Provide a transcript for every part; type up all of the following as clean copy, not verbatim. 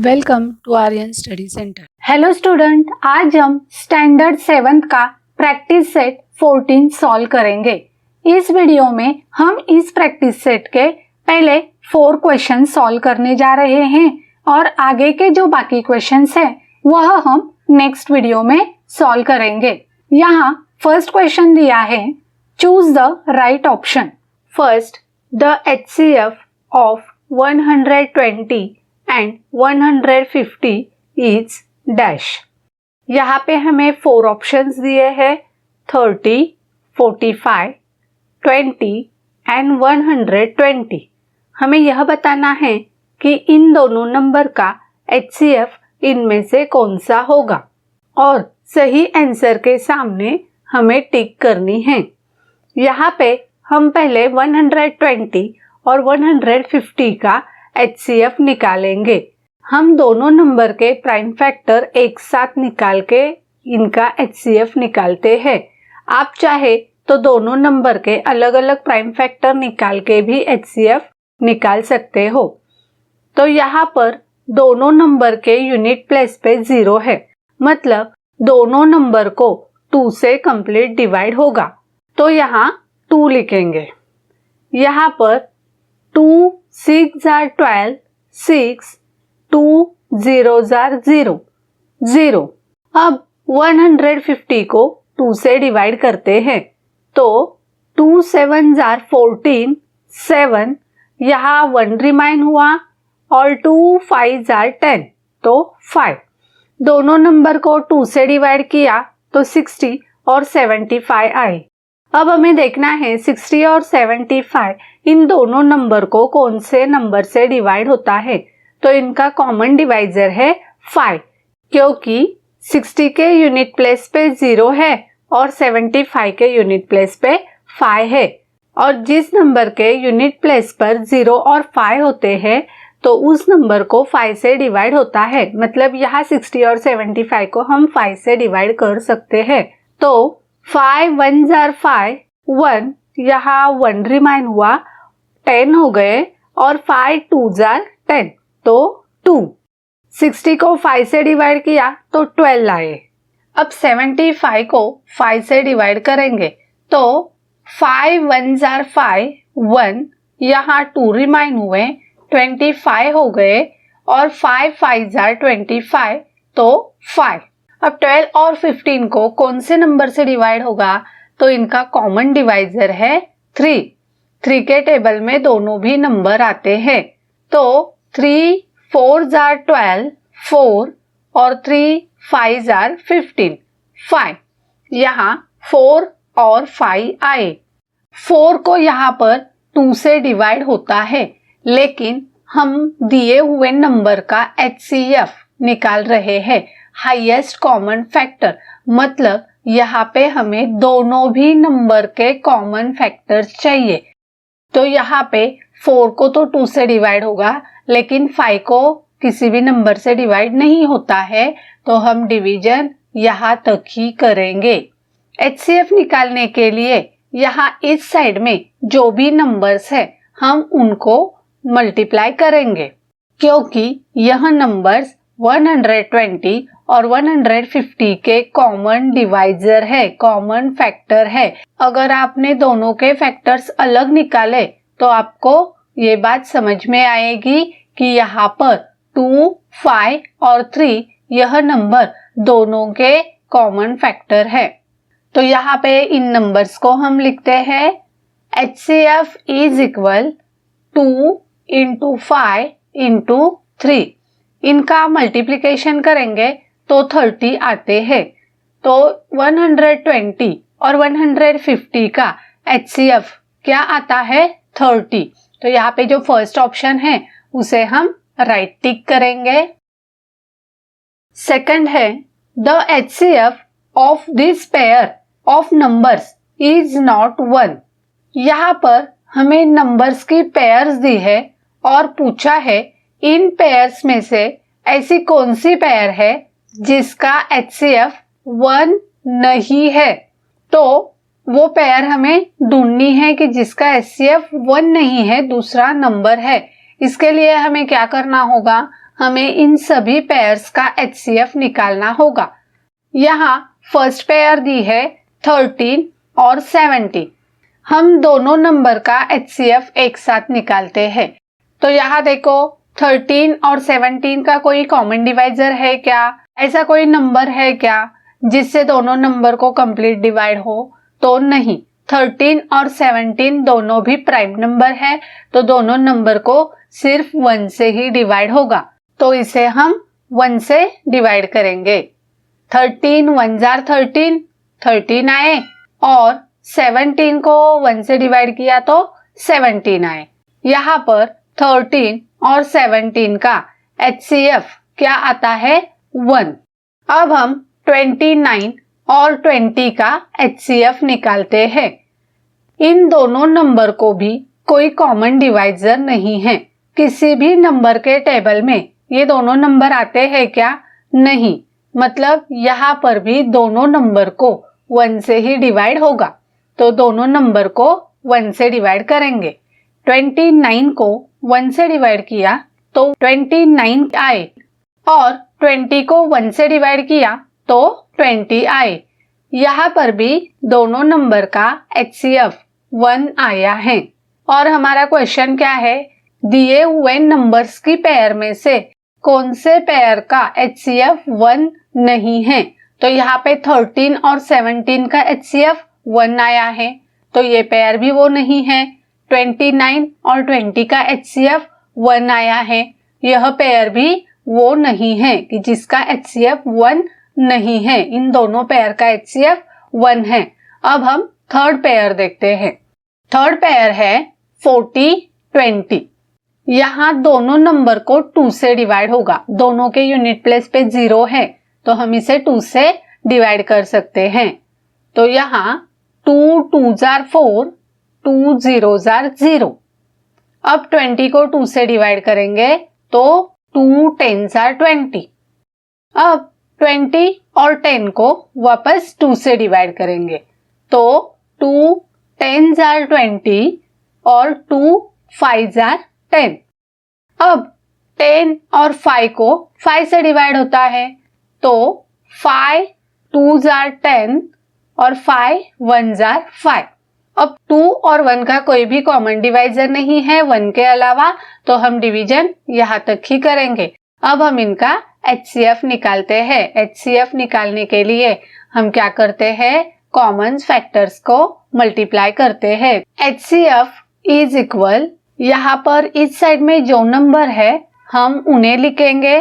Welcome to Aryan study centre. Hello student, आज हम standard 7th का प्रैक्टिस सेट 14 सॉल्व करेंगे। इस वीडियो में हम इस प्रैक्टिस सेट के पहले 4 क्वेश्चन सॉल्व करने जा रहे हैं और आगे के जो बाकी क्वेश्चंस हैं वह हम नेक्स्ट वीडियो में सॉल्व करेंगे। यहाँ फर्स्ट क्वेश्चन दिया है, choose the right option. First, the HCF of 120 and 150 is dash। यहाँ पे हमें 4 ऑप्शंस दिए हैं, 30, 45, 20 and 120। हमें यह बताना है कि इन दोनों नंबर का HCF इनमें से कौन सा होगा और सही आंसर के सामने हमें टिक करनी है। यहाँ पे हम पहले 120 और 150 का HCF निकालेंगे। हम दोनों नंबर के प्राइम फैक्टर एक साथ निकाल के इनका HCF निकालते हैं। आप चाहे तो दोनों नंबर के अलग अलग प्राइम फैक्टर निकाल के भी HCF निकाल सकते हो। तो यहाँ पर दोनों नंबर के यूनिट प्लेस पे 0 है, मतलब दोनों नंबर को 2 से कंप्लीट डिवाइड होगा। तो यहाँ 2 लिखेंगे। यहाँ पर 2 6 are 12, 6, 2 zeros are 0, 0। अब 150 को 2 से डिवाइड करते हैं तो 2 7s are 14, 7, यहाँ 1 रिमाइन हुआ और 2 5s are 10, तो 5। दोनों नंबर को 2 से डिवाइड किया तो 60 और 75 आए। अब हमें देखना है 60 और 75 इन दोनों नंबर को कौन से नंबर से डिवाइड होता है। तो इनका कॉमन डिवाइजर है 5, क्योंकि 60 के यूनिट प्लेस पे 0 है और 75 के यूनिट प्लेस पे 5 है। और जिस नंबर के यूनिट प्लेस पर 0 और 5 होते हैं तो उस नंबर को 5 से डिवाइड होता है, मतलब यहाँ 60 और 75 को हम 5 से डिवाइड कर सकते हैं। तो 5 1s are 5, 1, यहाँ 1 रिमाइन हुआ, 10 हो गए और 5 2s are 10, तो 2। 60 को 5 से डिवाइड किया तो 12 आए। अब 75 को 5 से डिवाइड करेंगे तो 5 1s are 5, 1, यहाँ 2 रिमाइन हुए, 25 हो गए और 5 5s are 25, तो 5। अब 12 और 15 को कौन से नंबर से डिवाइड होगा, तो इनका कॉमन डिवाइजर है 3। 3 के टेबल में दोनों भी नंबर आते हैं, तो 3 4s are 12, 4 और 3 5s are 15, 5। यहाँ 4 और 5 आए। 4 को यहाँ पर 2 से डिवाइड होता है, लेकिन हम दिए हुए नंबर का HCF निकाल रहे हैं, हाईएस्ट कॉमन फैक्टर, मतलब यहाँ पे हमें दोनों भी नंबर के कॉमन फैक्टर चाहिए। तो यहाँ पे 4 को तो 2 से डिवाइड होगा, लेकिन 5 को किसी भी नंबर से डिवाइड नहीं होता है, तो हम डिवीजन यहाँ तक ही करेंगे। HCF निकालने के लिए यहाँ इस साइड में जो भी नंबर्स है हम उनको मल्टीप्लाई करेंगे, क्योंकि यह नंबर्स 120 और 150 के कॉमन डिवाइजर है, कॉमन फैक्टर है। अगर आपने दोनों के फैक्टर्स अलग निकाले तो आपको ये बात समझ में आएगी कि यहाँ पर 2, 5 और 3 यह नंबर दोनों के कॉमन फैक्टर है। तो यहाँ पे इन नंबर्स को हम लिखते हैं, HCF is equal 2 into 5 into 3। इनका मल्टीप्लिकेशन करेंगे तो 30 आते हैं। तो 120 और 150 का HCF क्या आता है, 30। तो यहाँ पे जो फर्स्ट ऑप्शन है उसे हम राइट टिक करेंगे। सेकंड है, the HCF of this pair of numbers is not 1। यहाँ पर हमें नंबर्स की पेयर्स दी है और पूछा है इन पेयर्स में से ऐसी कौन सी पेयर है जिसका HCF 1 नहीं है। तो वो पेयर हमें ढूंढनी है कि जिसका HCF 1 नहीं है, दूसरा नंबर है। इसके लिए हमें क्या करना होगा, हमें इन सभी पेयर्स का HCF निकालना होगा। यहाँ फर्स्ट पेयर दी है 13 और 17। हम दोनों नंबर का HCF एक साथ निकालते हैं। तो यहाँ देखो 13 और 17 का कोई कॉमन डिवाइजर है क्या? ऐसा कोई नंबर है क्या जिससे दोनों नंबर को कंप्लीट डिवाइड हो? तो नहीं। 13 और 17 दोनों भी प्राइम नंबर है, तो दोनों नंबर को सिर्फ 1 से ही डिवाइड होगा। तो इसे हम 1 से डिवाइड करेंगे। 13 1 जार 13, 13 आए, और 17 को 1 से डिवाइड किया तो 17 आए। यहाँ पर 13 और 17 का HCF क्या आता है? 1। अब हम 29 और 20 का HCF निकालते हैं। इन दोनों नंबर को भी कोई कॉमन डिवाइजर नहीं है। किसी भी नंबर के टेबल में ये दोनों नंबर आते हैं क्या? नहीं। मतलब यहाँ पर भी दोनों नंबर को 1 से ही डिवाइड होगा। तो दोनों नंबर को 1 से डिवाइड करेंगे। 29 को 1 से डिवाइड किया तो 29 आए, और 20 को 1 से डिवाइड किया तो 20 आए। यहाँ पर भी दोनों नंबर का HCF 1 आया है। और हमारा क्वेश्चन क्या है? दिए हुए नंबर्स की पेयर में से कौन से पेयर का HCF 1 नहीं है? तो यहाँ पे 13 और 17 का HCF 1 आया है, तो ये पेयर भी वो नहीं है। 29 और 20 का HCF 1 आया है, यह पेयर भी वो नहीं है कि जिसका HCF 1 नहीं है। इन दोनों पेयर का HCF 1 है। अब हम थर्ड पेयर देखते हैं। थर्ड पेयर है 40 20। यहाँ दोनों नंबर को 2 से डिवाइड होगा। दोनों के यूनिट प्लेस पे 0 है, तो हम इसे 2 से डिवाइड कर सकते हैं। तो यहाँ 2 2 जार 4, 2 0 जार 0। अब 20 को 2 से डिवाइड करेंगे तो 2 10 जार 20। अब 20 और 10 को वापस 2 से डिवाइड करेंगे तो 2 10 जार 20 और 2 5 जार 10। अब 10 और 5 को 5 से डिवाइड होता है, तो 5 2 जार 10 और 5 1 जार 5। अब 2 और 1 का कोई भी कॉमन डिवाइजर नहीं है 1 के अलावा, तो हम डिवीजन यहाँ तक ही करेंगे। अब हम इनका HCF निकालते हैं। HCF निकालने के लिए हम क्या करते हैं? कॉमन फैक्टर्स को मल्टीप्लाई करते हैं। HCF इज इक्वल, यहाँ पर इस साइड में जो नंबर है हम उन्हें लिखेंगे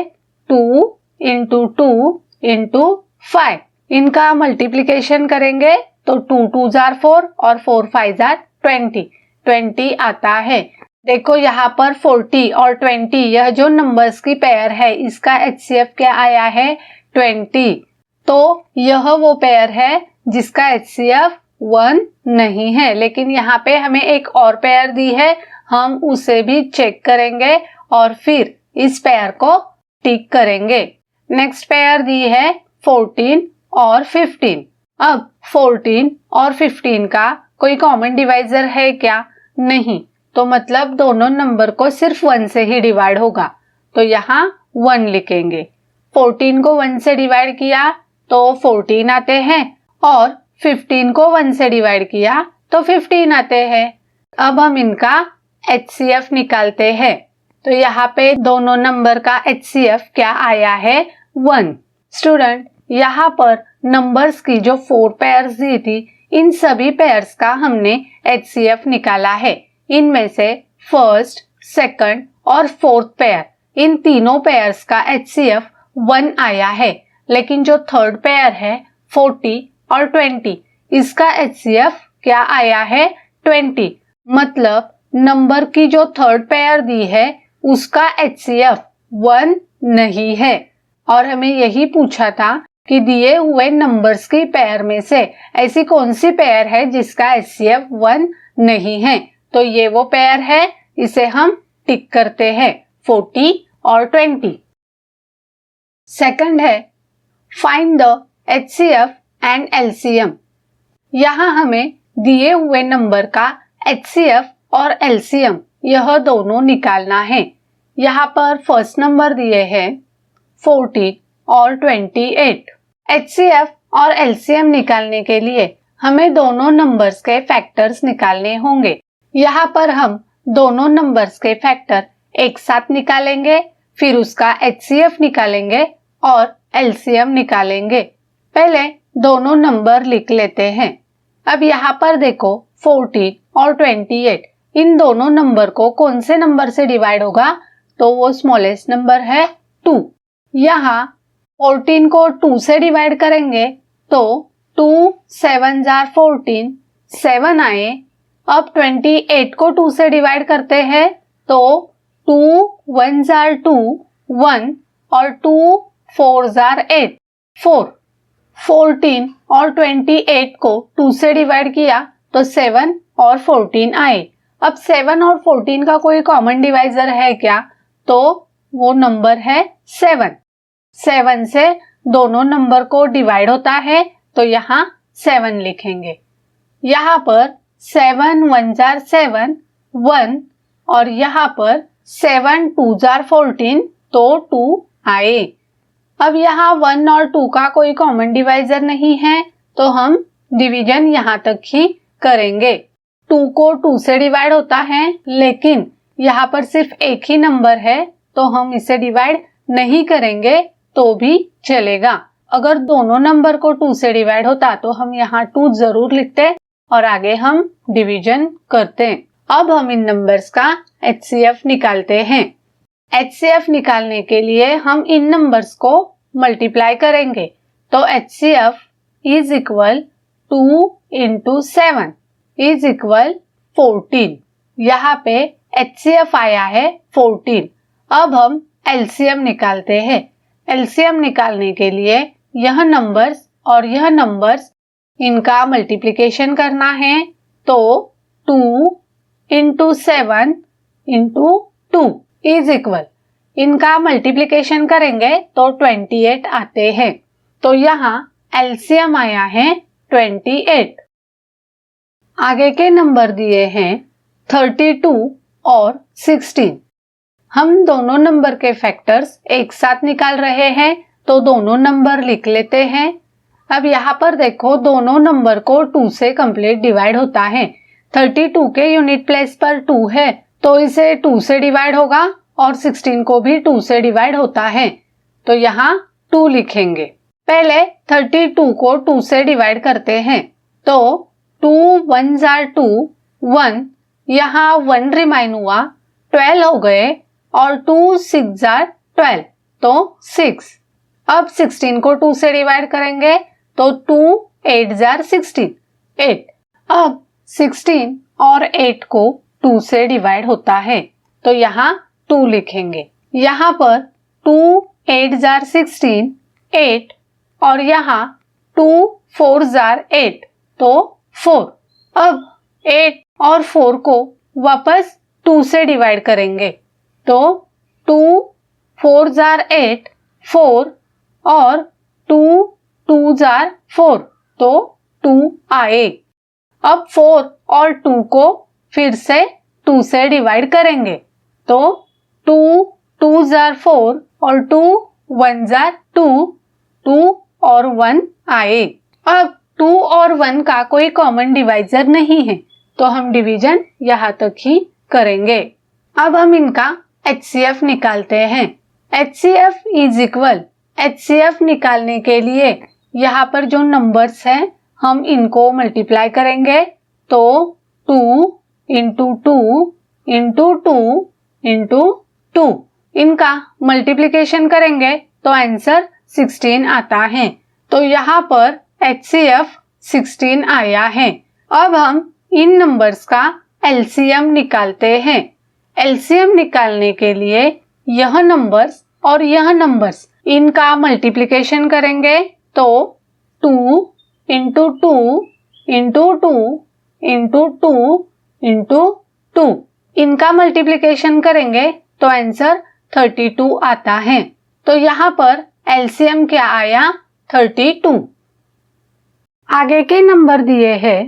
2 इंटू 2 इंटू 5। इनका मल्टीप्लीकेशन करेंगे तो 2 2 जार 4 और 4 5 जार 20। 20 आता है। देखो यहाँ पर 40 और 20 यह जो नंबर्स की पेयर है, इसका HCF क्या आया है? 20। तो यह वो पेयर है जिसका HCF 1 नहीं है। लेकिन यहाँ पे हमें एक और पेयर दी है, हम उसे भी चेक करेंगे और फिर इस पेयर को टिक करेंगे। नेक्स्ट पेयर दी है 14 और 15। अब 14 और 15 का कोई कॉमन डिवाइजर है क्या? नहीं। तो मतलब दोनों नंबर को सिर्फ 1 से ही डिवाइड होगा, तो यहाँ 1 लिखेंगे। 14 को 1 से डिवाइड किया तो 14 आते हैं, और 15 को 1 से डिवाइड किया तो 15 आते हैं। अब हम इनका HCF निकालते हैं। तो यहाँ पे दोनों नंबर का HCF क्या आया है? 1। स्टूडेंट, यहाँ पर नंबर्स की जो 4 पेयर्स दी थी, इन सभी पेयर्स का हमने HCF निकाला है। इनमें से फर्स्ट, सेकंड और फोर्थ पेयर, इन तीनों पेयर्स का HCF 1 आया है। लेकिन जो थर्ड पेयर है 40 और 20, इसका HCF क्या आया है? 20। मतलब नंबर की जो थर्ड पेयर दी है उसका HCF 1 नहीं है। और हमें यही पूछा था कि दिए हुए नंबर्स की पेयर में से ऐसी कौन सी पेयर है जिसका HCF 1 नहीं है। तो ये वो पेयर है, इसे हम टिक करते हैं, 40 और 20। सेकंड है find the HCF and LCM। यहाँ हमें दिए हुए नंबर का HCF और LCM यह दोनों निकालना है। यहाँ पर फर्स्ट नंबर दिए हैं 14 और 28। HCF और LCM निकालने के लिए हमें दोनों नंबर्स के फैक्टर्स निकालने होंगे। यहाँ पर हम दोनों नंबर्स के फैक्टर एक साथ निकालेंगे, फिर उसका HCF निकालेंगे और LCM निकालेंगे। पहले दोनों नंबर लिख लेते हैं। अब यहाँ पर देखो 14 और 28, इन दोनों नंबर को कौन से नंबर से डिवाइड होगा, तो वो स्मॉलेस्ट नंबर है 2। यहाँ 14 को 2 से डिवाइड करेंगे तो 2 7 जार 14, 7 आए। अब 28 को 2 से डिवाइड करते हैं तो 2 1 जार 2, 1 और 2 4 जार 8, 4। 14 और 28 को 2 से डिवाइड किया तो 7 और 14 आए। अब 7 और 14 का कोई कॉमन डिवाइजर है क्या, तो वो नंबर है 7। 7 से दोनों नंबर को डिवाइड होता है तो यहाँ 7 लिखेंगे। यहाँ पर 7 1 जार 7, 1 और यहाँ पर 7 2 जार 14 तो 2 आए। अब यहाँ 1 और 2 का कोई कॉमन डिवाइजर नहीं है तो हम डिवीजन यहाँ तक ही करेंगे। 2 को 2 से डिवाइड होता है, लेकिन यहाँ पर सिर्फ एक ही नंबर है तो हम इसे डिवाइड नहीं करेंगे तो भी चलेगा। अगर दोनों नंबर को 2 से डिवाइड होता तो हम यहाँ 2 जरूर लिखते और आगे हम डिवीजन करते। अब हम इन नंबर्स का HCF निकालते हैं। HCF निकालने के लिए हम इन नंबर्स को मल्टीप्लाई करेंगे तो HCF is equal 2 into 7 is equal 14। यहाँ पे HCF आया है 14। अब हम LCM निकालते हैं। LCM निकालने के लिए यह नंबर्स और यह नंबर्स इनका मल्टीप्लिकेशन करना है तो 2 इंटू 7 इंटू 2 इज इक्वल, इनका मल्टीप्लिकेशन करेंगे तो 28 आते हैं। तो यहाँ LCM आया है 28। आगे के नंबर दिए हैं 32 और 16। हम दोनों नंबर के फैक्टर्स एक साथ निकाल रहे हैं तो दोनों नंबर लिख लेते हैं। अब यहाँ पर देखो दोनों नंबर को 2 से कंप्लीट डिवाइड होता है। 32 के यूनिट प्लेस पर 2 है तो इसे 2 से डिवाइड होगा और 16 को भी 2 से डिवाइड होता है तो यहाँ 2 लिखेंगे। पहले 32 को 2 से डिवाइड करते हैं तो 2 1 जार 2, 1, यहाँ 1 रिमाइन हुआ, 12 हो गए और 2 6 जार 12 तो 6। अब 16 को 2 से डिवाइड करेंगे तो 2 8 जार 16, 8। अब 16 और 8 को 2 से डिवाइड होता है तो यहाँ 2 लिखेंगे। यहाँ पर 2 8 जार 16, 8 और यहाँ 2 4 जार 8 तो 4। अब 8 और 4 को वापस 2 से डिवाइड करेंगे तो 2 4 जार 8, 4 और 2 2 जार 4 तो 2 आए। अब 4 और 2 को फिर से 2 से डिवाइड करेंगे तो 2 2 जार 4 और 2 1 जार 2, 2 और 1 आए। अब 2 और 1 का कोई कॉमन डिवाइजर नहीं है तो हम डिवीजन यहाँ तक ही करेंगे। अब हम इनका HCF निकालते हैं। HCF इज इक्वल, HCF निकालने के लिए यहाँ पर जो नंबर्स हैं हम इनको मल्टीप्लाई करेंगे तो 2 इंटू 2 इंटू 2 इंटू 2, इनका मल्टीप्लिकेशन करेंगे तो आंसर 16 आता है। तो यहाँ पर HCF 16 आया है। अब हम इन नंबर्स का LCM निकालते हैं। LCM निकालने के लिए यह नंबर्स और यह नंबर्स इनका मल्टीप्लिकेशन करेंगे तो 2 इंटू 2 इंटू 2 इंटू 2 इंटू 2, इनका मल्टीप्लिकेशन करेंगे तो आंसर 32 आता है। तो यहाँ पर LCM क्या आया, 32। आगे के नंबर दिए हैं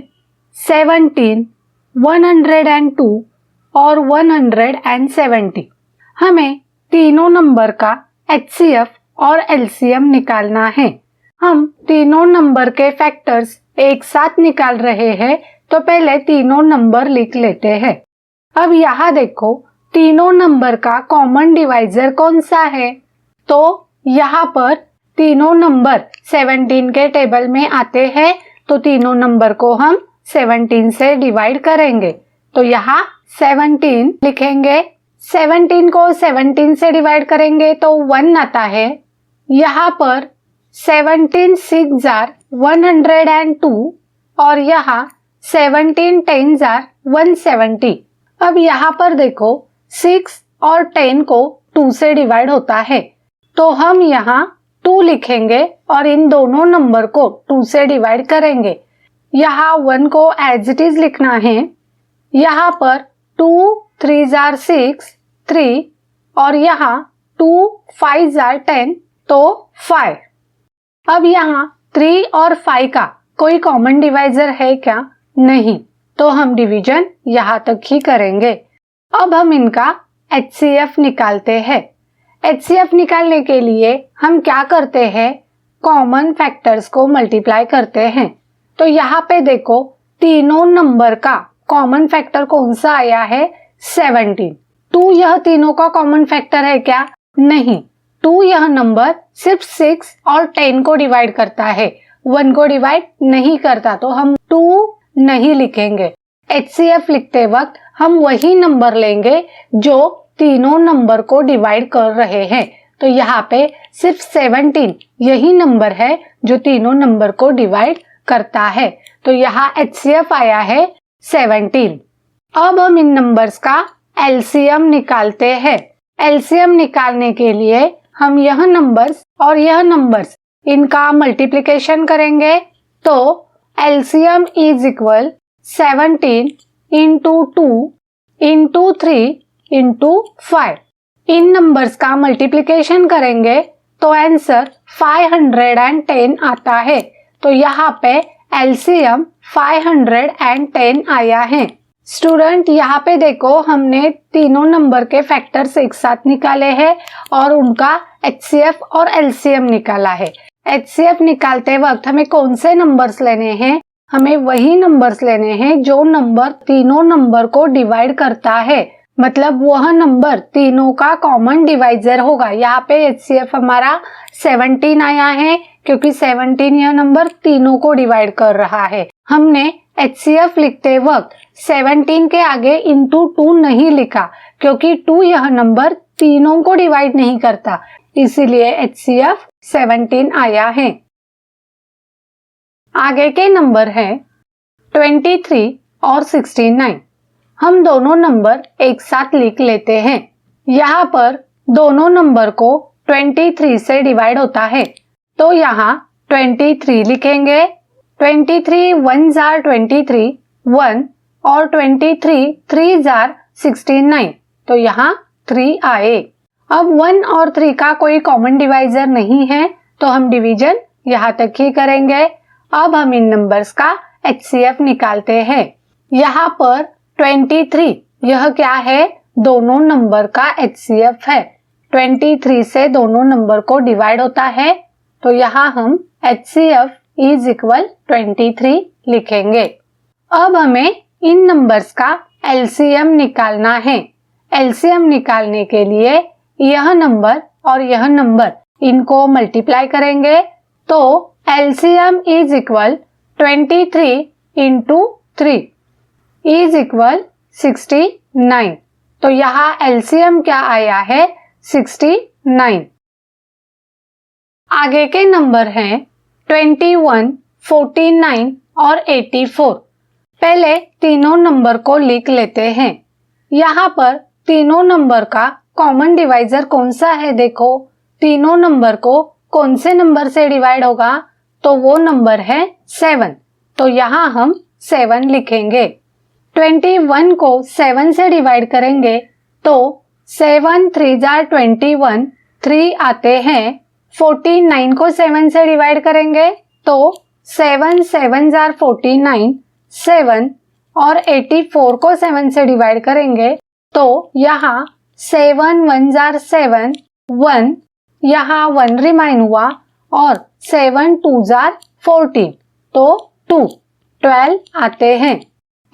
17, 102 और 170। हमें तीनों नंबर का HCF और LCM निकालना है। हम तीनों नंबर के फैक्टर्स एक साथ निकाल रहे हैं, तो पहले तीनों नंबर लिख लेते हैं। अब यहाँ देखो तीनों नंबर का कॉमन डिवाइजर कौन सा है, तो यहाँ पर तीनों नंबर 17 के टेबल में आते हैं, तो तीनों नंबर को हम 17 से डिवाइड करेंगे। तो यहाँ 17 लिखेंगे, 17 को 17 से डिवाइड करेंगे तो 1 आता है। यहाँ पर 17 6 जार 102 और यहाँ 17 10 जार 170। अब यहाँ पर देखो 6 और 10 को 2 से डिवाइड होता है, तो हम यहाँ 2 लिखेंगे और इन दोनों नंबर को 2 से डिवाइड करेंगे। यहाँ 1 को एज इट इज लिखना है। यहाँ पर 2 3 जार 6 3 और यहाँ 2 5 जार 10 तो 5। अब यहाँ 3 और 5 का कोई कॉमन डिवाइजर है क्या? नहीं, तो हम डिवीजन यहाँ तक ही करेंगे। अब हम इनका HCF निकालते हैं। HCF निकालने के लिए हम क्या करते हैं, कॉमन फैक्टर्स को मल्टीप्लाई करते हैं। तो यहाँ पे देखो तीनों नंबर का कॉमन फैक्टर कौन सा आया है, 17। 2 यह तीनों का कॉमन फैक्टर है क्या? नहीं, 2 यह नंबर सिर्फ 6 और 10 को डिवाइड करता है, 1 को डिवाइड नहीं करता, तो हम 2 नहीं लिखेंगे। HCF लिखते वक्त हम वही नंबर लेंगे जो तीनों नंबर को डिवाइड कर रहे हैं। तो यहाँ पे सिर्फ 17 यही नंबर है जो तीनों नंबर को डिवाइड करता है, तो यहाँ HCF आया है 17। अब हम इन नंबर्स का LCM निकालते हैं। LCM निकालने के लिए हम यह नंबर्स और यह नंबर्स इनका मल्टीप्लिकेशन करेंगे, तो LCM is equal 17 into 2 into 3 into 5। In numbers का मल्टीप्लिकेशन करेंगे तो आंसर 510 आता है। तो यहाँ पे LCM 510 आया है। स्टूडेंट यहाँ पे देखो हमने तीनों नंबर के फैक्टर्स एक साथ निकाले हैं और उनका HCF और LCM निकाला है। HCF निकालते वक्त हमें कौन से नंबर्स लेने हैं, हमें वही नंबर्स लेने हैं जो नंबर तीनों नंबर को डिवाइड करता है, मतलब वह नंबर तीनों का कॉमन डिवाइजर होगा। यहाँ पे HCF हमारा 17 आया है क्योंकि 17 यह नंबर तीनों को डिवाइड कर रहा है। हमने HCF लिखते वक्त 17 के आगे इंटू 2 नहीं लिखा क्योंकि 2 यह नंबर तीनों को डिवाइड नहीं करता, इसीलिए HCF 17 आया है। आगे के नंबर हैं 23 और 69। हम दोनों नंबर एक साथ लिख लेते हैं। यहाँ पर दोनों नंबर को 23 से डिवाइड होता है, तो यहाँ 23 लिखेंगे। 23 1 जार 23 1 और 23 3 जार 69, तो यहाँ 3 आए। अब 1 और 3 का कोई कॉमन डिवाइजर नहीं है, तो हम डिवीजन यहाँ तक ही करेंगे। अब हम इन नंबर्स का HCF निकालते हैं। यहाँ पर 23 यह क्या है, दोनों नंबर का HCF है। 23 से दोनों नंबर को डिवाइड होता है, तो यहाँ हम HCF इज इक्वल 23 लिखेंगे। अब हमें इन नंबर्स का LCM निकालना है। LCM निकालने के लिए यह नंबर और यह नंबर इनको मल्टीप्लाई करेंगे, तो LCM is equal 23 into 3 is equal 69। तो यहाँ LCM क्या आया है, 69। आगे के नंबर हैं 21, 49 और 84। पहले तीनों नंबर को लिख लेते हैं। यहाँ पर तीनों नंबर का कॉमन डिवाइजर कौन सा है, देखो तीनों नंबर को कौन से नंबर से डिवाइड होगा, तो वो नंबर है 7, तो यहाँ हम 7 लिखेंगे। 21 को 7 से डिवाइड करेंगे तो 7 3 जार 21 3 आते हैं। 49 को 7 से डिवाइड करेंगे तो 7 7 जार 49 7 और 84 को 7 से डिवाइड करेंगे तो यहाँ 7 1 जार 7 1, यहाँ 1 रिमाइन हुआ और 7 2 जार 14 तो 2 12 आते हैं।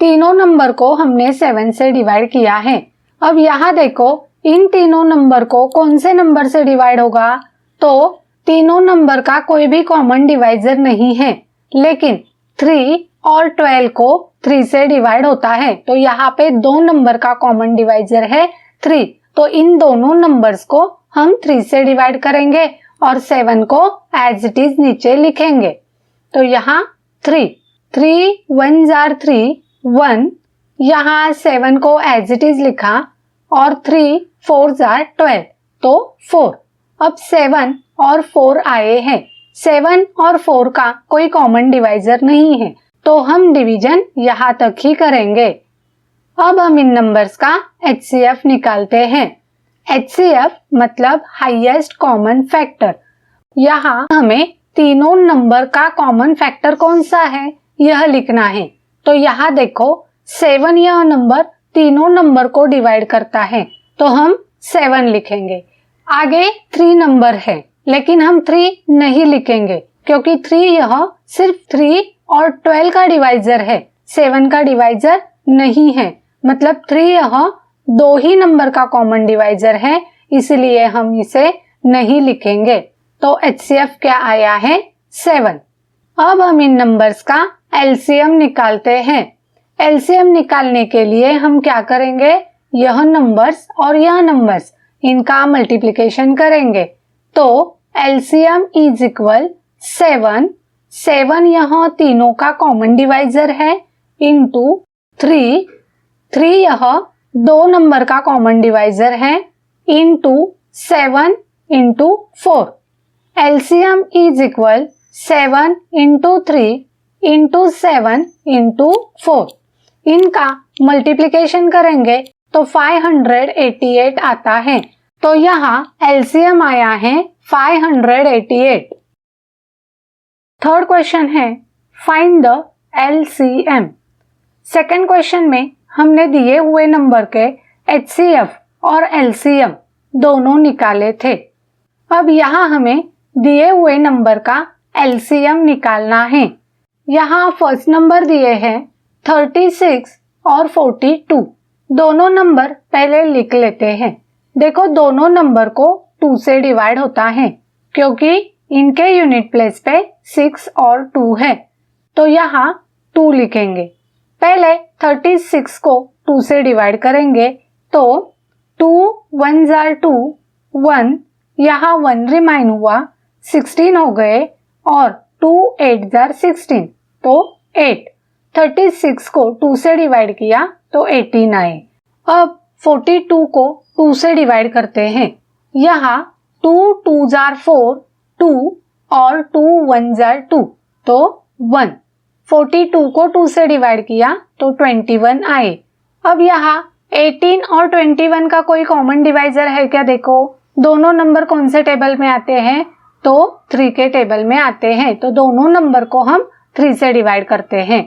तीनों नंबर को हमने 7 से डिवाइड किया है। अब यहाँ देखो इन तीनों नंबर को कौन से नंबर से डिवाइड होगा, तो तीनों नंबर का कोई भी कॉमन डिवाइजर नहीं है, लेकिन 3 और 12 को 3 से डिवाइड होता है। तो यहाँ पे दो नंबर का कॉमन डिवाइजर है 3, तो इन दोनों नंबर्स को हम 3 से डिवाइड करेंगे और 7 को एज इट इज नीचे लिखेंगे। तो यहाँ 3 1 जार 3 1, यहाँ 7 को एज इट इज लिखा और 3 4 जार 12 तो 4। अब 7 और 4 आए हैं। 7 और 4 का कोई कॉमन डिवाइजर नहीं है, तो हम डिवीजन यहाँ तक ही करेंगे। अब हम इन नंबर्स का HCF निकालते हैं। HCF मतलब हाईएस्ट कॉमन फैक्टर। यहाँ हमें तीनों नंबर का कॉमन फैक्टर कौन सा है यह लिखना है। तो यहाँ देखो 7 यह नंबर तीनों नंबर को डिवाइड करता है, तो हम 7 लिखेंगे। आगे 3 नंबर है, लेकिन हम 3 नहीं लिखेंगे क्योंकि 3 यह सिर्फ 3 और 12 का डिवाइजर है, 7 का डिवाइजर नहीं है। मतलब 3 यह दो ही नंबर का कॉमन डिवाइजर है, इसलिए हम इसे नहीं लिखेंगे। तो HCF क्या आया है 7। अब हम इन नंबर्स का LCM निकालते हैं। LCM निकालने के लिए हम क्या करेंगे, यह नंबर्स और यह नंबर्स इनका मल्टीप्लिकेशन करेंगे। तो LCM इज इक्वल 7, 7 यह तीनों का कॉमन डिवाइजर है, इंटू 3, 3 यह दो नंबर का कॉमन डिवाइजर है, into 7 into 4। LCM is equal 7 into 3 into 7 into 4। इनका मल्टीप्लिकेशन करेंगे तो 588 आता है। तो यहाँ LCM आया है 588। थर्ड क्वेश्चन है find the LCM। Second question में हमने दिए हुए नंबर के HCF और LCM दोनों निकाले थे। अब यहाँ हमें दिए हुए नंबर का LCM निकालना है। यहाँ फर्स्ट नंबर दिए हैं 36 और 42। दोनों नंबर पहले लिख लेते हैं। देखो दोनों नंबर को 2 से डिवाइड होता है क्योंकि इनके यूनिट प्लेस पे 6 और 2 है, तो यहाँ 2 लिखेंगे। पहले 36 को 2 से डिवाइड करेंगे तो 2 1 जार 2 1, यहाँ 1 रिमाइन हुआ 16 हो गए और 2 8 जार 16 तो 8। 36 को 2 से डिवाइड किया तो 18 आए। अब 42 को 2 से डिवाइड करते हैं। यहाँ 2 2 जार 4 2 और 2 1 जार 2 तो 1। 42 को 2 से डिवाइड किया तो 21 आए। अब यहाँ 18 और 21 का कोई कॉमन डिवाइजर है क्या, देखो दोनों नंबर कौन से टेबल में आते हैं, तो 3 के टेबल में आते हैं, तो दोनों नंबर को हम 3 से डिवाइड करते हैं।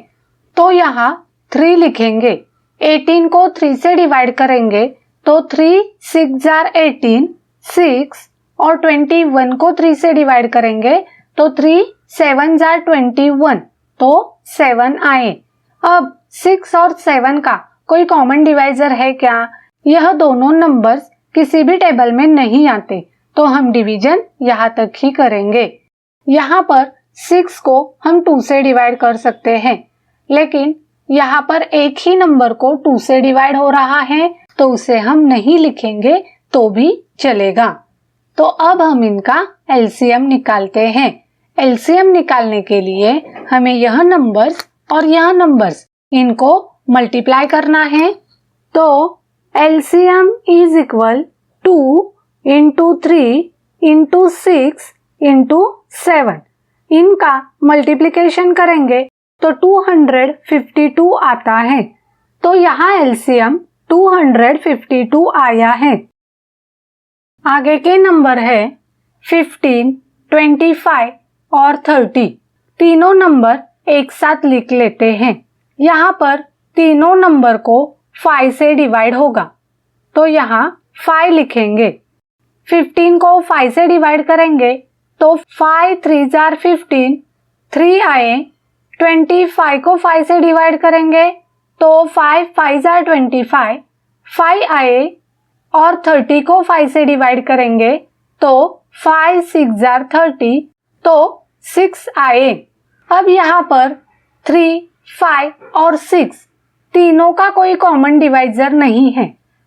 तो यहाँ 3 लिखेंगे। 18 को 3 से डिवाइड करेंगे तो 3 6 जार 18 6, और 21 को 3 से डिवाइड करेंगे तो 3 7 जार 21 तो 7 आए। अब 6 और 7 का कोई कॉमन डिवाइजर है क्या, यह दोनों नंबर्स किसी भी टेबल में नहीं आते, तो हम डिवीजन यहाँ तक ही करेंगे। यहाँ पर 6 को हम 2 से डिवाइड कर सकते हैं, लेकिन यहाँ पर एक ही नंबर को 2 से डिवाइड हो रहा है तो उसे हम नहीं लिखेंगे तो भी चलेगा। तो अब हम इनका LCM निकालते हैं। LCM निकालने के लिए हमें यह नंबर्स और यह नंबर्स इनको मल्टीप्लाई करना है। तो LCM is equal 2 into 3 into 6 into 7। इनका मल्टीप्लिकेशन करेंगे तो 252 आता है। तो यहाँ LCM 252 आया है। आगे के नंबर है 15, 25 और 30। तीनों नंबर एक साथ लिख लेते हैं। यहाँ पर तीनों नंबर को 5 से डिवाइड होगा, तो यहाँ 5 लिखेंगे। 15 को 5 से डिवाइड करेंगे तो 5 3 जार 15, 3 आए। 25 को 5 से डिवाइड करेंगे तो 5 5 जार 25, 5 आए। और 30 को 5 से डिवाइड करेंगे तो 5 6 जार 30, तो 6 आए। अब यहाँ पर 3, 5 और 6 तीनों का कोई कॉमन डिवाइजर नहीं है,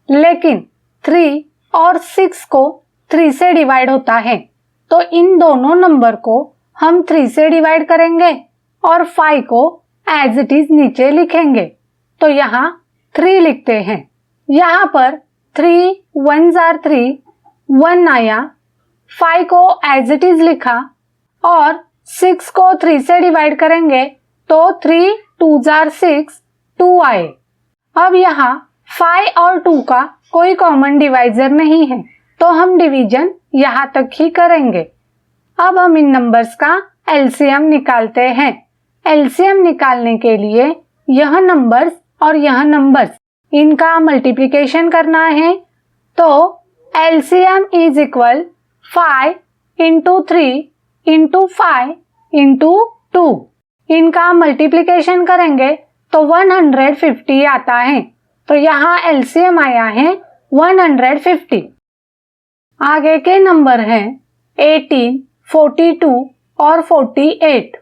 लेकिन 3 और 6 को 3 से डिवाइड होता है, तो इन दोनों नंबर को हम 3 से डिवाइड करेंगे और 5 को एज इट इज नीचे लिखेंगे। तो यहाँ 3 लिखते हैं। यहाँ पर 3 1 जार 3, 1 आया। 5 को एज इट इज लिखा और 6 को 3 से डिवाइड करेंगे तो 3 2 जार 6, 2 आए। अब यहाँ 5 और 2 का कोई कॉमन डिवाइजर नहीं है, तो हम डिवीजन यहाँ तक ही करेंगे। अब हम इन नंबर्स का एलसीएम निकालते हैं। एलसीएम निकालने के लिए यह नंबर्स और यह नंबर्स इनका मल्टीप्लिकेशन करना है, तो LCM is equal 5 into 3 into 5 into 2। इनका मल्टीप्लिकेशन करेंगे तो 150 आता है, तो यहाँ एलसीएम आया है 150। आगे के नंबर हैं 18, 42 और 48।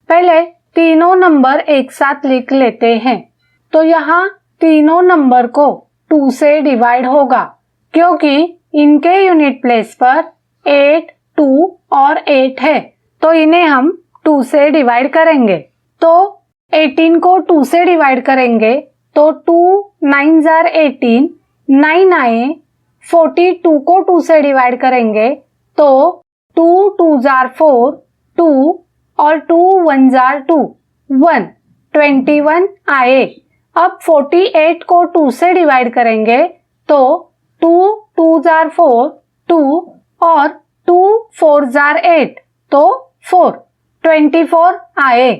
पहले तीनों नंबर एक साथ लिख लेते हैं। तो यहाँ तीनों नंबर को 2 से डिवाइड होगा, क्योंकि इनके यूनिट प्लेस पर 8, 2 और 8 है, तो इन्हें हम 2 से डिवाइड करेंगे। तो 18 को 2 से डिवाइड करेंगे तो 2 9 जार 18, 9 आए। 42 को 2 से डिवाइड करेंगे तो 2 2 जार 4, 2 और 2 1 जार 2, 1, 21 आए। अब 48 को 2 से डिवाइड करेंगे तो 2 2 जार 4, 2 और 2 4 जार 8, तो 4, 24 आए।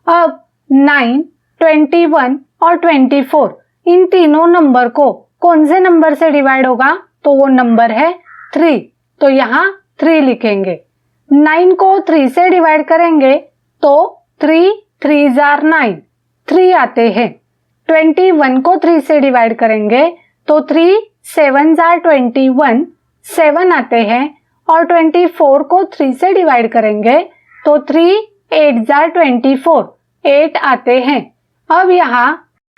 अब 9, 21 और 24 इन तीनों नंबर को कौन से नंबर से डिवाइड होगा, तो वो नंबर है 3, तो यहाँ 3 लिखेंगे। 9 को 3 से डिवाइड करेंगे तो 3 3 जार 9, 3 आते हैं। 21 को 3 से डिवाइड करेंगे तो 3 7 जार 21, 7 आते हैं। और 24 को 3 से डिवाइड करेंगे तो 3 8 जार 24, 8 आते हैं। अब यहाँ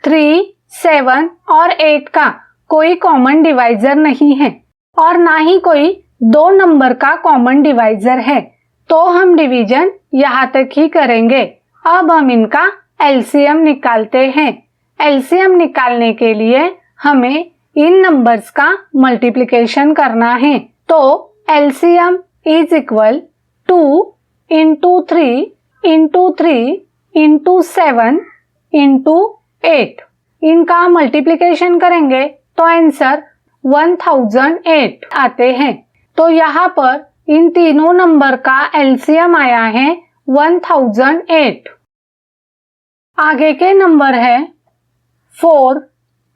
3, 7 और 8 का कोई कॉमन डिवाइजर नहीं है और ना ही कोई दो नंबर का कॉमन डिवाइजर है, तो हम डिवीजन यहाँ तक ही करेंगे। अब हम इनका एलसीएम निकालते हैं। एलसीएम निकालने के लिए हमें इन नंबर्स का मल्टीप्लिकेशन करना है, तो LCM is equal 2 into 3 into 3 into 7 into 8। इनका मल्टीप्लिकेशन करेंगे तो आंसर 1008 आते हैं। तो यहाँ पर इन तीनों नंबर का एलसीएम आया है 1008। आगे के नंबर है 4,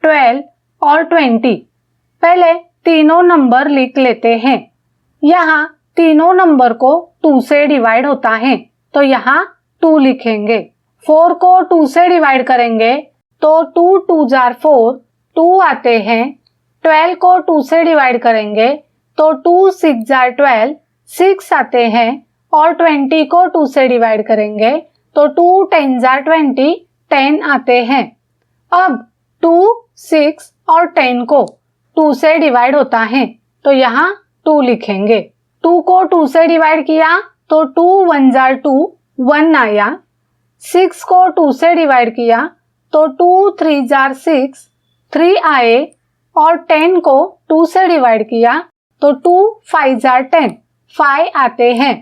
12 और 20। पहले तीनों नंबर लिख लेते हैं। यहाँ तीनों नंबर को 2 से डिवाइड होता है, तो यहाँ 2 लिखेंगे। 4 को 2 से डिवाइड करेंगे तो 2 2 जार 4, 2 आते हैं। 12 को 2 से डिवाइड करेंगे तो 2 6 जार 12, 6 आते हैं। और 20 को 2 से डिवाइड करेंगे तो 2 10 जार 20, 10 आते हैं। अब 2, 6 और 10 को 2 से डिवाइड होता है, तो यहाँ 2 लिखेंगे। 2 को 2 से डिवाइड किया तो 2 1 जार 2, 1 आया। 6 को 2 से डिवाइड किया तो 2 3 जार 6, 3 आए। और 10 को 2 से डिवाइड किया तो 2 5 जार 10, 5 आते हैं।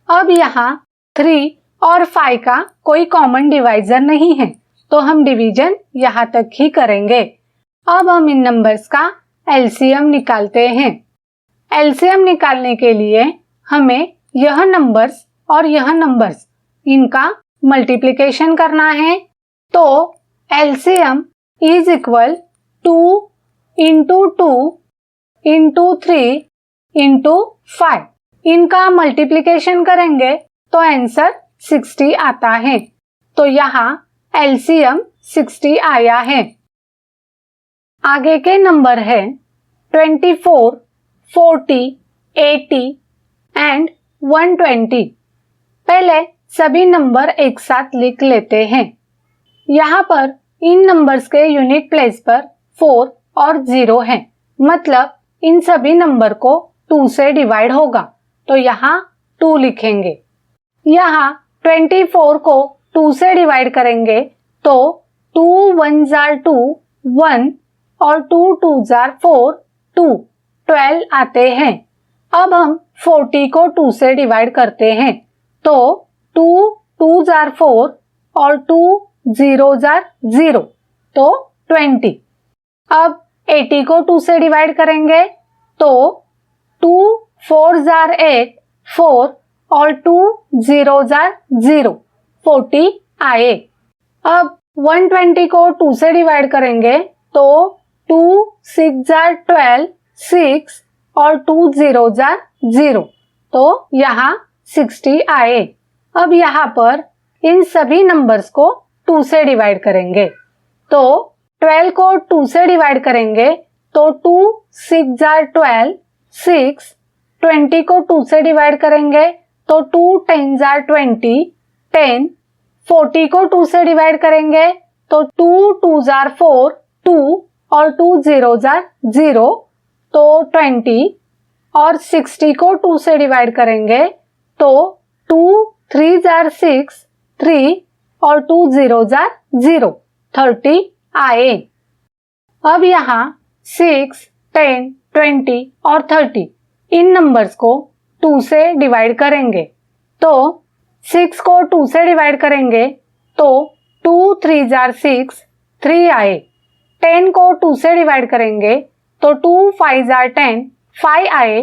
अब यहाँ 3 और 5 का कोई कॉमन डिवाइजर नहीं है, तो हम डिवीजन यहाँ तक ही करेंगे। अब हम इन नंबर्स का एलसीएम निकालते हैं। एलसीएम निकालने के लिए हमें यह नंबर्स और यह नंबर्स इनका मल्टीप्लिकेशन करना है, तो LCM is equal 2 into 2 into 3 into 5। इनका मल्टीप्लिकेशन करेंगे तो आंसर 60 आता है। तो यहाँ एलसीएम 60 आया है। आगे के नंबर है 24, 40, 80 एंड 120। पहले सभी नंबर एक साथ लिख लेते हैं। यहाँ पर इन नंबर्स के यूनिट प्लेस पर 4 और 0 है, मतलब इन सभी नंबर को 2 से डिवाइड होगा, तो यहाँ 2 लिखेंगे। यहाँ 24 को 2 से डिवाइड करेंगे तो 2 1s are 2, 1 और 2 2s are 4, 2, 12 आते हैं। अब हम 40 को 2 से डिवाइड करते हैं तो 2 2s are 4 और 2 0s are 0, तो 20। अब 80 को 2 से डिवाइड करेंगे तो 2 4s are 8, 4 और 2 0s are 0, 40 आए। अब 120 को 2 से डिवाइड करेंगे तो 2 6s are 12, 6 और 2 0s are 0, तो यहाँ 60 आए। अब यहाँ पर इन सभी नंबर्स को 2 से डिवाइड करेंगे तो 12 को 2 से डिवाइड करेंगे तो 2 6s are 12, 6, 20 को 2 से डिवाइड करेंगे तो 2 10s are 20, 10, 40 को 2 से डिवाइड करेंगे तो 2 2s are 4, 2 और 2 0s are 0, तो 20, और 60 को 2 से डिवाइड करेंगे तो 2 3s are 6, 3 और 2 0s are 0, 30 आए। अब यहाँ 6, 10, 20 और 30 इन नंबर्स को 2 से डिवाइड करेंगे तो 6 को 2 से डिवाइड करेंगे तो 2 3s are 6, 3 आए। 10 को 2 से डिवाइड करेंगे तो 2 5s are 10, 5 आए।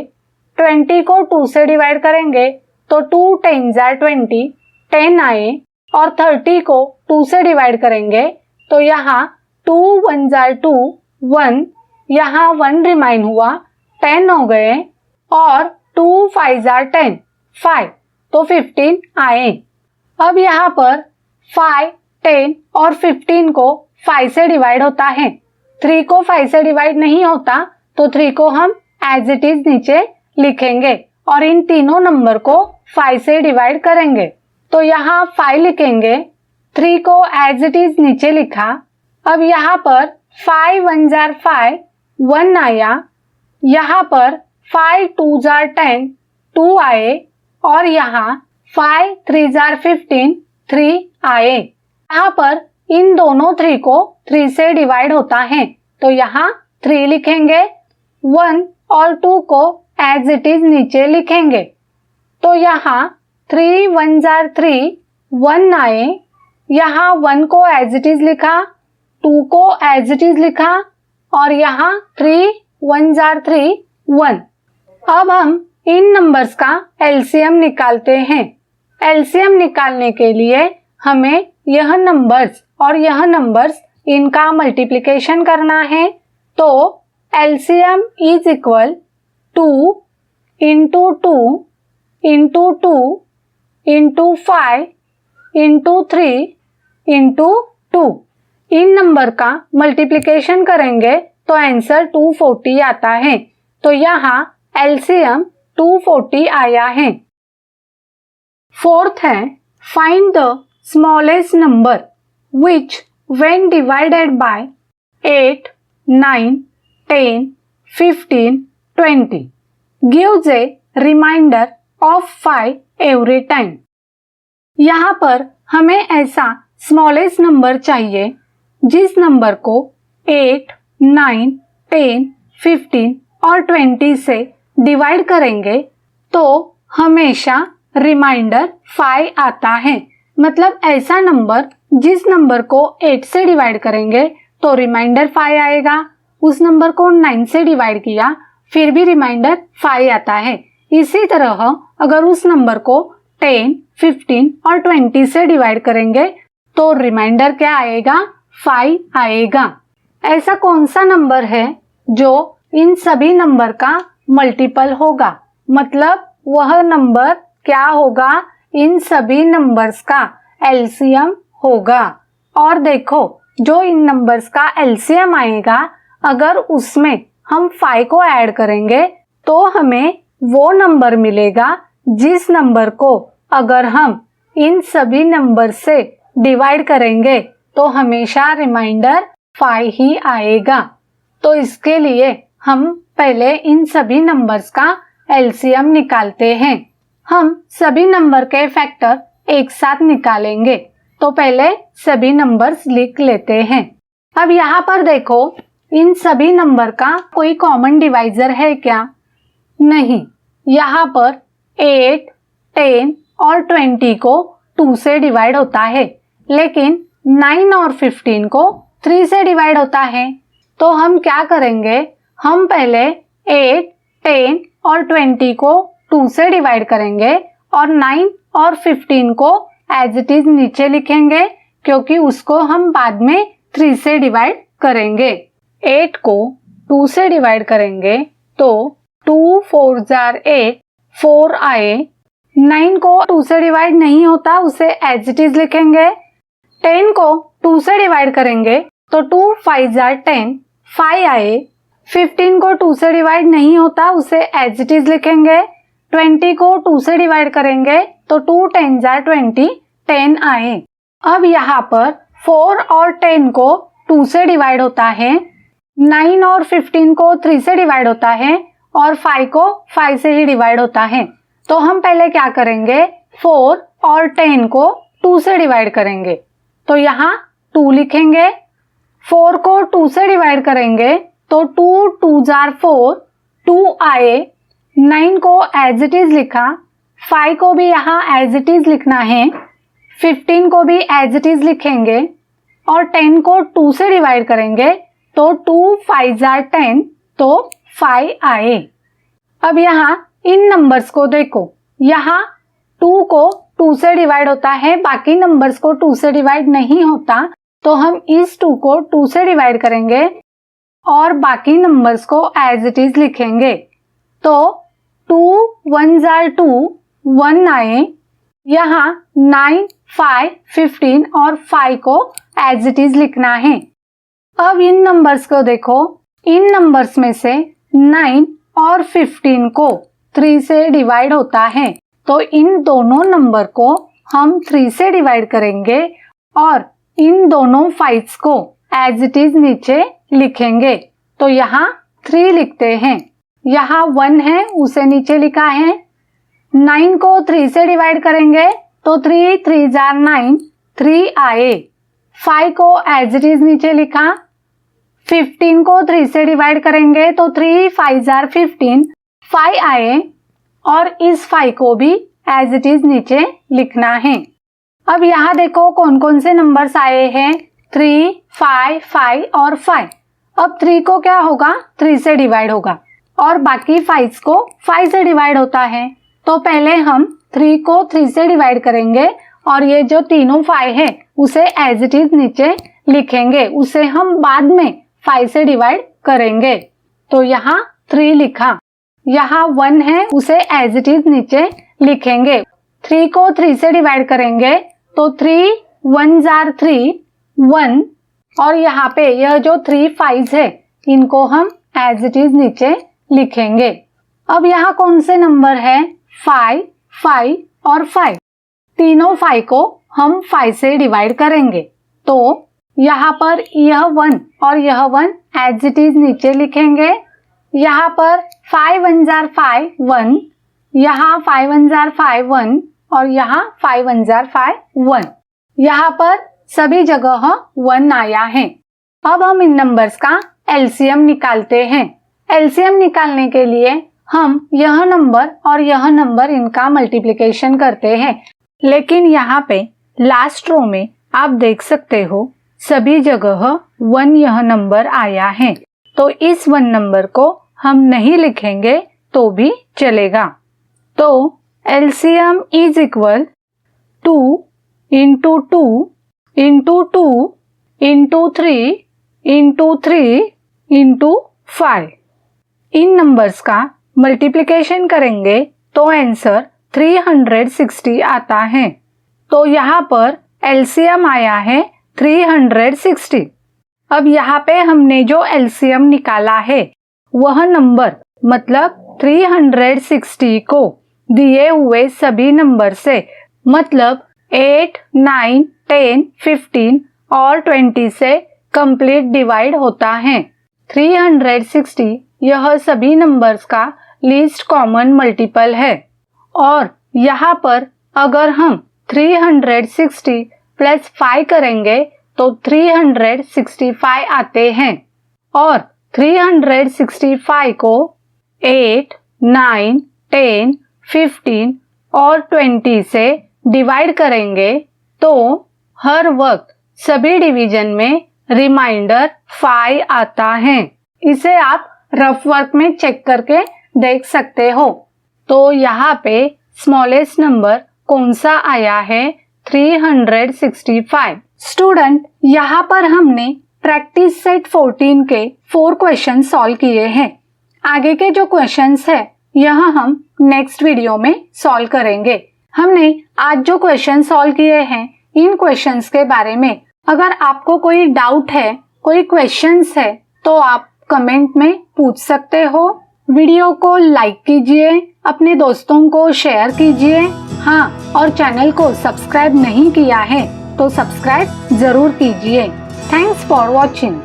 20 को 2 से डिवाइड करेंगे तो 2 10s are 20, 10 आए। और 30 को 2 से डिवाइड करेंगे तो यहाँ 2 1s are 2, 1, यहाँ 1 रिमाइन हुआ, 10 हो गए। और 2 5s are 10, 5, तो 15 आए। अब यहाँ पर 5, 10 और 15 को 5 से डिवाइड होता है, 3 को 5 से डिवाइड नहीं होता, तो 3 को हम एज इट इज नीचे लिखेंगे और इन तीनों नंबर को 5 से डिवाइड करेंगे। तो यहाँ 5 लिखेंगे, 3 को एज इट इज नीचे लिखा। अब यहाँ पर 5 1s are 5, 1 आया। यहाँ पर 5 2s are 10, 2 आए। और यहाँ 5 3s are 15, 3 आए। यहाँ पर इन दोनों 3 को 3 से डिवाइड होता है, तो यहाँ 3 लिखेंगे। 1 और 2 को एज इट इज नीचे लिखेंगे। तो यहाँ 3 1s are 3, 1 आए। यहाँ 1 को एज इट इज लिखा, 2 को एज इट इज लिखा और यहाँ 3 1s are 3, 1। अब हम इन नंबर्स का एलसीएम निकालते हैं। एलसीएम निकालने के लिए हमें यह नंबर्स और यह नंबर्स इनका मल्टीप्लिकेशन करना है। तो LCM is equal 2 into 2 into 2 into 5 into 3 into 2। In number का मल्टीप्लिकेशन करेंगे तो आंसर 240 आता है। तो यहाँ एलसीएम 240 आया है। फोर्थ है find the smallest number which when divided by 8, 9, 10, 15, 20 gives a remainder of 5 every time. यहाँ पर हमें ऐसा स्मॉलेस्ट नंबर चाहिए जिस नंबर को 8, 9, 10, 15 और 20 से डिवाइड करेंगे तो हमेशा रिमाइंडर 5 आता है। मतलब ऐसा नंबर जिस नंबर को 8 से डिवाइड करेंगे तो रिमाइंडर 5 आएगा, उस नंबर को 9 से डिवाइड किया फिर भी रिमाइंडर 5 आता है। इसी तरह अगर उस नंबर को 10, 15 और 20 से डिवाइड करेंगे तो रिमाइंडर क्या आएगा? 5 आएगा। ऐसा कौन सा नंबर है जो इन सभी नंबर का मल्टीपल होगा, मतलब वह नंबर क्या होगा, इन सभी नंबर्स का एलसीएम होगा। और देखो, जो इन नंबर्स का एलसीएम आएगा, अगर उसमें हम 5 को ऐड करेंगे तो हमें वो नंबर मिलेगा जिस नंबर को अगर हम इन सभी नंबर से डिवाइड करेंगे तो हमेशा रिमाइंडर 5 ही आएगा। तो इसके लिए हम पहले इन सभी नंबर्स का एलसीएम निकालते हैं। हम सभी नंबर के फैक्टर एक साथ निकालेंगे, तो पहले सभी नंबर्स लिख लेते हैं। अब यहाँ पर देखो, इन सभी नंबर का कोई कॉमन डिवाइजर है क्या? नहीं। यहाँ पर 8, 10 और 20 को 2 से डिवाइड होता है, लेकिन 9 और 15 को 3 से डिवाइड होता है। तो हम क्या करेंगे, हम पहले 8, 10 और 20 को 2 से डिवाइड करेंगे और 9 और 15 को एज इट इज नीचे लिखेंगे, क्योंकि उसको हम बाद में 3 से डिवाइड करेंगे। 8 को 2 से डिवाइड करेंगे तो 2 4 जार 8, 4 आए। 9 को 2 से डिवाइड नहीं होता, उसे एज इट इज लिखेंगे। 10 को 2 से डिवाइड करेंगे तो 2 5 जार 10, 5 आए। 15 को 2 से डिवाइड नहीं होता, उसे एज इट इज लिखेंगे। 20 को 2 से डिवाइड करेंगे तो 2 10 जार 20, 10 आए। अब यहाँ पर 4 और 10 को 2 से डिवाइड होता है, 9 और 15 को 3 से डिवाइड होता है और 5 को 5 से ही डिवाइड होता है। तो हम पहले क्या करेंगे, 4 और 10 को 2 से डिवाइड करेंगे, तो यहाँ 2 लिखेंगे। 4 को 2 से डिवाइड करेंगे तो 2 2 जार 4, 2 आए। 9 को एज इट इज लिखा, 5 को भी यहाँ एज इट इज लिखना है, 15 को भी एज इट इज लिखेंगे और 10 को 2 से डिवाइड करेंगे तो 2 5 जार 10, तो 5 आए। अब यहाँ इन नंबर्स को देखो, यहाँ 2 को 2 से डिवाइड होता है, बाकी नंबर्स को 2 से डिवाइड नहीं होता, तो हम इस 2 को 2 से डिवाइड करेंगे और बाकी नंबर्स को एज इट इज लिखेंगे। तो 2 1 जार 2, 1 आए। यहाँ 9, 5, 15 और 5 को एज इट इज लिखना है। अब इन नंबर्स को देखो, इन नंबर्स में से 9 और 15 को 3 से डिवाइड होता है, तो इन दोनों नंबर को हम 3 से डिवाइड करेंगे और इन दोनों 5 को एज इट इज नीचे लिखेंगे। तो यहाँ 3 लिखते हैं, यहाँ 1 है उसे नीचे लिखा है। 9 को 3 से डिवाइड करेंगे तो 3 3 जार 9, 3 आए। 5 को एज इट इज नीचे लिखा। 15 को 3 से डिवाइड करेंगे तो 3 5 जार 15, 5 आए और इस 5 को भी एज इट इज नीचे लिखना है। अब यहाँ देखो कौन कौन से नंबर्स आए हैं, 3, 5, 5 और 5। अब 3 को क्या होगा, 3 से डिवाइड होगा और बाकी 5 को 5 से डिवाइड होता है। तो पहले हम 3 को 3 से डिवाइड करेंगे और ये जो तीनों 5 है उसे एज इट इज नीचे लिखेंगे, उसे हम बाद में 5 से डिवाइड करेंगे। तो यहाँ 3 लिखा, यहाँ 1 है उसे एज इट इज नीचे लिखेंगे। 3 को 3 से डिवाइड करेंगे तो 3 1 जार 3, 1 और यहाँ पे यह जो 3 5 है इनको हम एज इट इज नीचे लिखेंगे। अब यहाँ कौन से नंबर है, 5, 5 और 5। तीनों 5 को हम 5 से डिवाइड करेंगे, तो यहाँ पर यह 1 और यह 1 एज इट इज नीचे लिखेंगे। यहाँ पर 5 1 जार 5, 1, यहाँ 5 1 जार 5, 1 और यहाँ 5 1 जार 5, 1। यहाँ पर सभी जगह 1 आया है। अब हम इन नंबर्स का एलसीएम निकालते हैं। एलसीएम निकालने के लिए हम यह नंबर और यह नंबर इनका मल्टीप्लिकेशन करते हैं, लेकिन यहाँ पे लास्ट रो में आप देख सकते हो सभी जगह 1 यह नंबर आया है, तो इस 1 नंबर को हम नहीं लिखेंगे तो भी चलेगा। तो LCM is equal 2 into 2 into 2 into 3 into 3 into 5। In numbers का मल्टीप्लिकेशन करेंगे तो आंसर 360 आता है। तो यहाँ पर एलसीएम आया है 360। अब यहाँ पे हमने जो एलसीएम निकाला है वह नंबर मतलब 360 को दिए हुए सभी नंबर से मतलब 8, 9, 10, 15 और 20 से कंप्लीट डिवाइड होता है। 360 यह सभी नंबर्स का लीस्ट कॉमन मल्टीपल है और यहाँ पर अगर हम 360 प्लस 5 करेंगे तो 365 आते हैं और 365 को 8, 9, 10, 15 और 20 से डिवाइड करेंगे तो हर वक्त सभी डिवीजन में रिमाइंडर 5 आता है। इसे आप रफ वर्क में चेक करके देख सकते हो। तो यहाँ पे स्मॉलेस्ट नंबर कौन सा आया है 365। स्टूडेंट, यहाँ पर हमने प्रैक्टिस सेट 14 के 4 क्वेश्चन सॉल्व किए हैं। आगे के जो क्वेश्चंस है यह हम नेक्स्ट वीडियो में सॉल्व करेंगे। हमने आज जो क्वेश्चन सॉल्व किए हैं इन क्वेश्चंस के बारे में अगर आपको कोई डाउट है, कोई क्वेश्चंस है तो आप कमेंट में पूछ सकते हो। वीडियो को लाइक कीजिए, अपने दोस्तों को शेयर कीजिए। हाँ, और चैनल को सब्सक्राइब नहीं किया है तो सब्सक्राइब जरूर कीजिए। Thanks for watching.